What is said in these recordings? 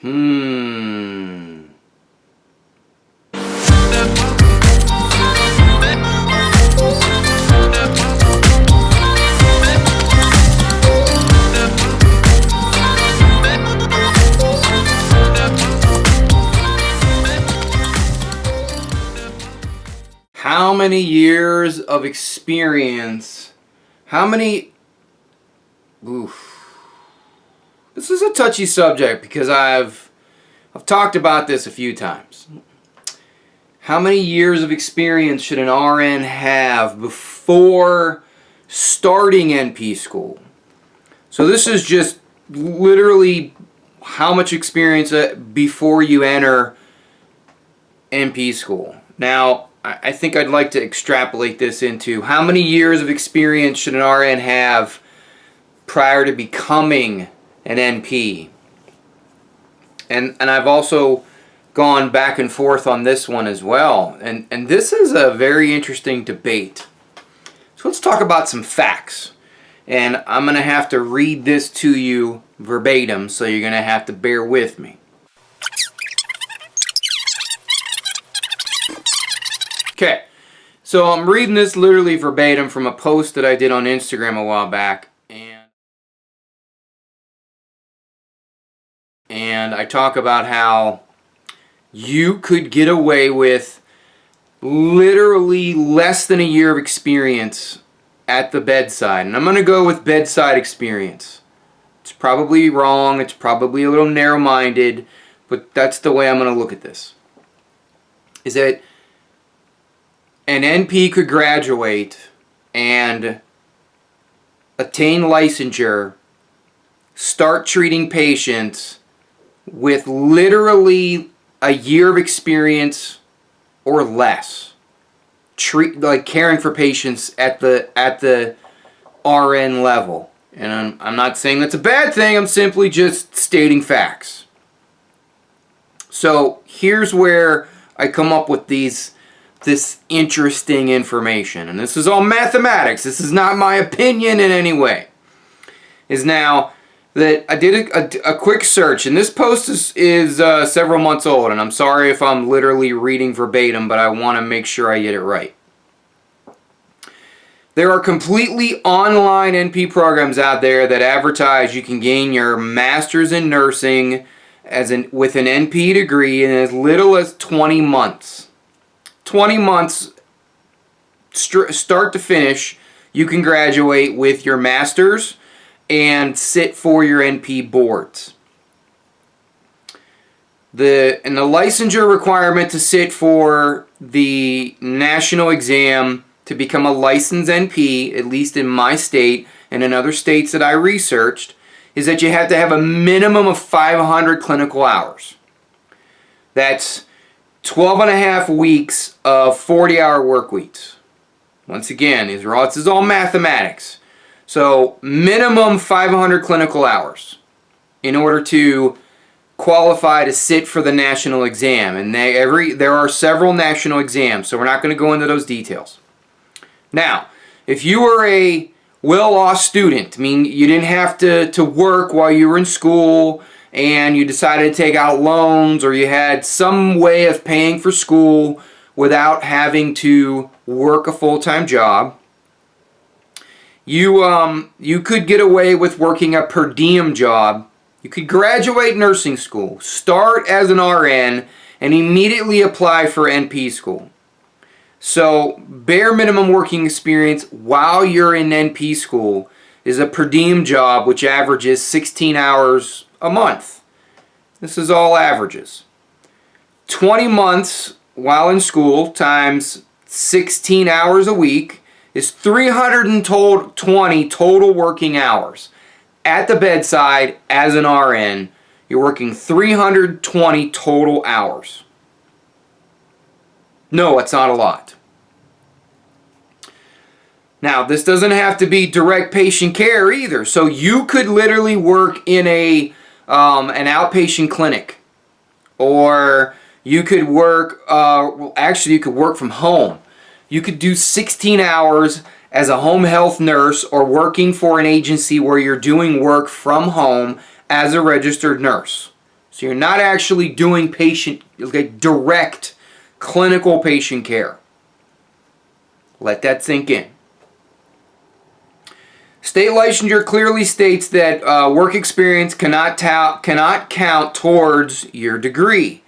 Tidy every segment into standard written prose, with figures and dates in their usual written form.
Hmm. How many years of experience? How many? Oof. This is a touchy subject because I've talked about this a few times. How many years of experience should an RN have before starting NP school? So this is just literally how much experience before you enter NP school. Now, I think I'd like to extrapolate this into how many years of experience should an RN have prior to becoming an NP. And I've also gone back and forth on this one as well. And this is a very interesting debate. So let's talk about some facts. And I'm going to have to read this to you verbatim, so you're going to have to bear with me. Okay, so I'm reading this literally verbatim from a post that I did on Instagram a while back. And I talk about how you could get away with literally less than a year of experience at the bedside. And I'm going to go with bedside experience. It's probably wrong, it's probably a little narrow-minded, but that's the way I'm going to look at this. Is that an NP could graduate and attain licensure, start treating patients with literally a year of experience or less, caring for patients at the RN level. And I'm not saying that's a bad thing, I'm simply just stating facts. So here's where I come up with this interesting information. And this is all mathematics. This is not my opinion in any way. Is now that I did a quick search, and this post is several months old, and I'm sorry if I'm literally reading verbatim, but I want to make sure I get it right. There are completely online NP programs out there that advertise you can gain your master's in nursing with an NP degree in as little as 20 months. 20 months, start to finish, you can graduate with your master's and sit for your NP boards. The licensure requirement to sit for the national exam to become a licensed NP, at least in my state and in other states that I researched, is that you have to have a minimum of 500 clinical hours. That's 12 and a half weeks of 40-hour work weeks. Once again, this is all mathematics. So minimum 500 clinical hours in order to qualify to sit for the national exam. And there are several national exams, so we're not going to go into those details. Now, if you were a well-off student, I mean, you didn't have to work while you were in school, and you decided to take out loans, or you had some way of paying for school without having to work a full-time job, you could get away with working a per diem job. You could graduate nursing school, start as an RN, and immediately apply for NP school. So bare minimum working experience while you're in NP school is a per diem job, which averages 16 hours a month. This is all averages. 20 months while in school times 16 hours a week is 320 total working hours. At the bedside as an RN, you're working 320 total hours. No, it's not a lot. Now, this doesn't have to be direct patient care either. So you could literally work in an outpatient clinic, or you could work. Actually, you could work from home. You could do 16 hours as a home health nurse, or working for an agency where you're doing work from home as a registered nurse. So you're not actually doing direct clinical patient care. Let that sink in. State licensure clearly states that work experience cannot count towards your degree.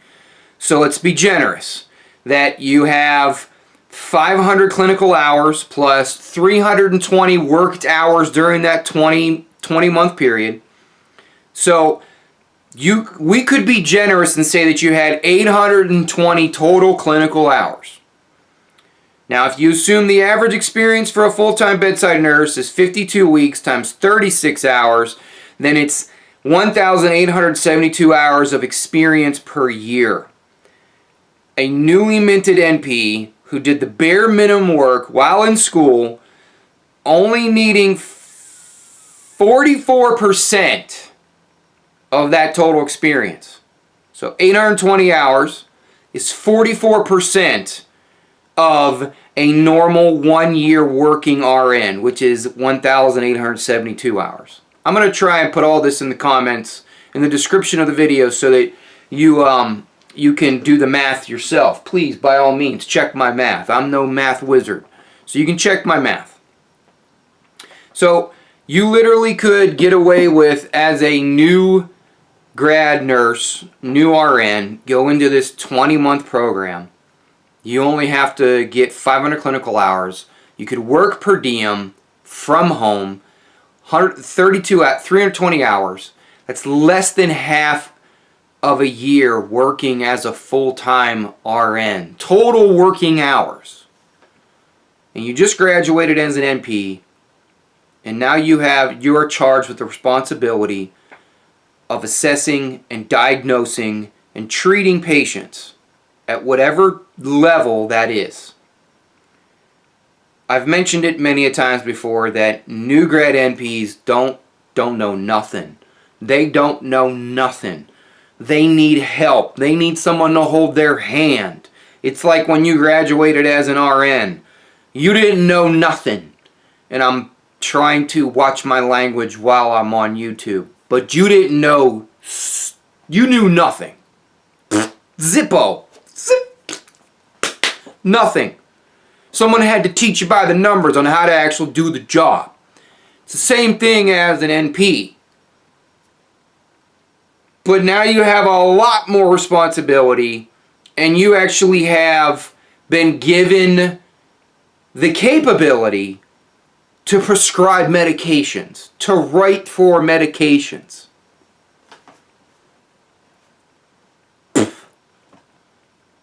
So let's be generous. That you have 500 clinical hours plus 320 worked hours during that 20-month period. So we could be generous and say that you had 820 total clinical hours. Now, if you assume the average experience for a full-time bedside nurse is 52 weeks times 36 hours, then it's 1,872 hours of experience per year. A newly minted NP who did the bare minimum work while in school, only needing 44% of that total experience. So 820 hours is 44% of a normal 1-year working RN, which is 1,872 hours. I'm going to try and put all this in the comments, in the description of the video, so that you can do the math yourself. Please, by all means, check my math. I'm no math wizard. So you can check my math. So you literally could get away with, as a new grad nurse, new RN, go into this 20-month program. You only have to get 500 clinical hours. You could work per diem from home, 320 hours. That's less than half of a year working as a full-time RN. Total working hours. And you just graduated as an NP, and now you are charged with the responsibility of assessing and diagnosing and treating patients at whatever level that is. I've mentioned it many a times before that new grad NPs don't know nothing. They don't know nothing. They need help. They need someone to hold their hand. It's like when you graduated as an RN. You didn't know nothing. And I'm trying to watch my language while I'm on YouTube. But you didn't know. You knew nothing. Zippo. Zip. Nothing. Someone had to teach you by the numbers on how to actually do the job. It's the same thing as an NP. But now you have a lot more responsibility, and you actually have been given the capability to prescribe medications, to write for medications.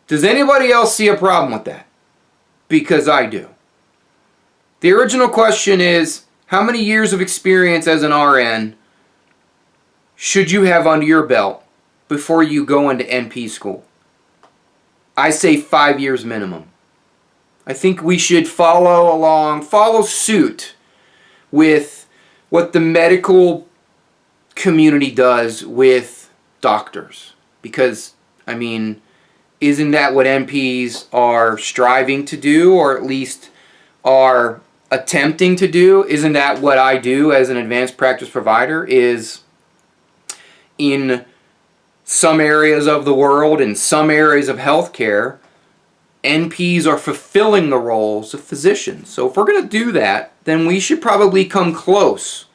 Does anybody else see a problem with that? Because I do. The original question is, how many years of experience as an RN should you have under your belt before you go into NP school? I say 5 years minimum. I think we should follow suit with what the medical community does with doctors. Because, I mean, isn't that what NPs are striving to do, or at least are attempting to do? Isn't that what I do as an advanced practice provider? Is in some areas of the world, in some areas of healthcare, NPs are fulfilling the roles of physicians. So if we're going to do that, then we should probably come close,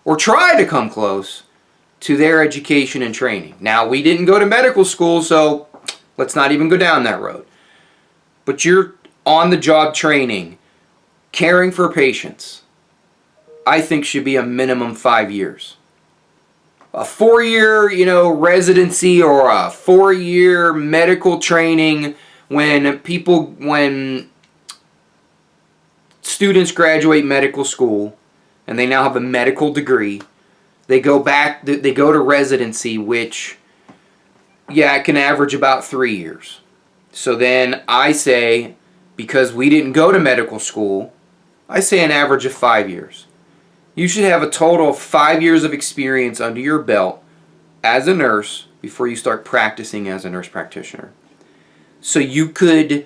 or try to come close, to their education and training. Now, we didn't go to medical school, so let's not even go down that road. But you're on-the-job training, caring for patients, I think should be a minimum 5 years. A 4-year, residency, or a 4-year medical training, when students graduate medical school and they now have a medical degree, they go to residency, which, it can average about 3 years. So then I say, because we didn't go to medical school, I say an average of 5 years. You should have a total of 5 years of experience under your belt as a nurse before you start practicing as a nurse practitioner. So you could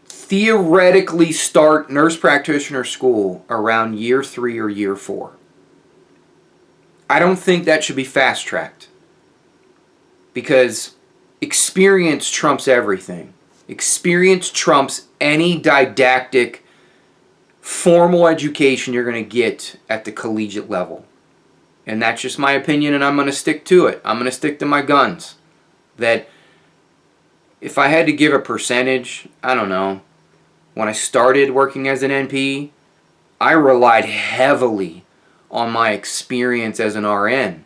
theoretically start nurse practitioner school around year 3 or year 4. I don't think that should be fast-tracked. because experience trumps everything. Experience trumps any didactic formal education you're going to get at the collegiate level. And that's just my opinion, and I'm going to stick to it. I'm going to stick to my guns. That if I had to give a percentage, I don't know, when I started working as an NP, I relied heavily on my experience as an RN.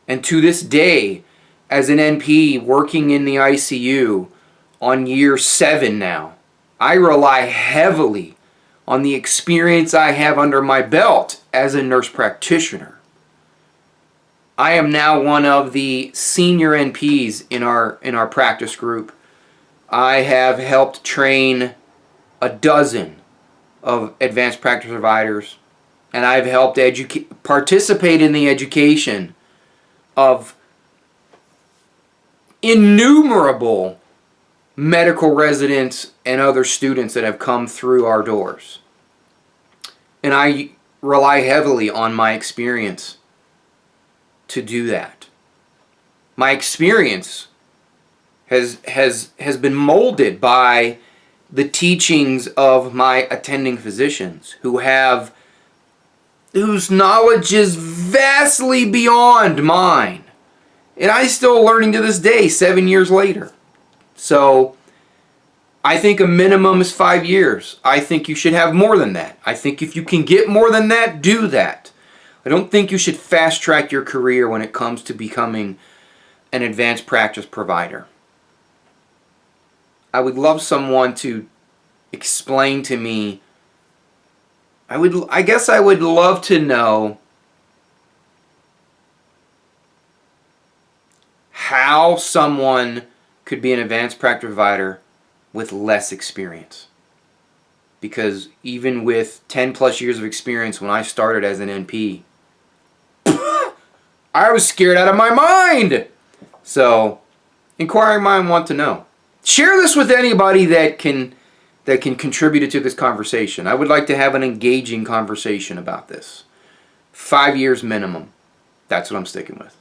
And to this day, as an NP working in the ICU on year 7 now, I rely heavily on the experience I have under my belt as a nurse practitioner. I am now one of the senior NPs in our practice group. I have helped train a dozen of advanced practice providers, and I've helped participate in the education of innumerable medical residents and other students that have come through our doors. And I rely heavily on my experience to do that. My experience has been molded by the teachings of my attending physicians whose knowledge is vastly beyond mine. And I'm still learning to this day, 7 years later. So I think a minimum is 5 years. I think you should have more than that. I think if you can get more than that, do that. I don't think you should fast track your career when it comes to becoming an advanced practice provider. I would love someone to explain to me. I guess I would love to know how someone could be an advanced practice provider with less experience. Because even with 10 plus years of experience when I started as an NP, I was scared out of my mind. So, inquiring minds want to know. Share this with anybody that can contribute to this conversation. I would like to have an engaging conversation about this. 5 years minimum. That's what I'm sticking with.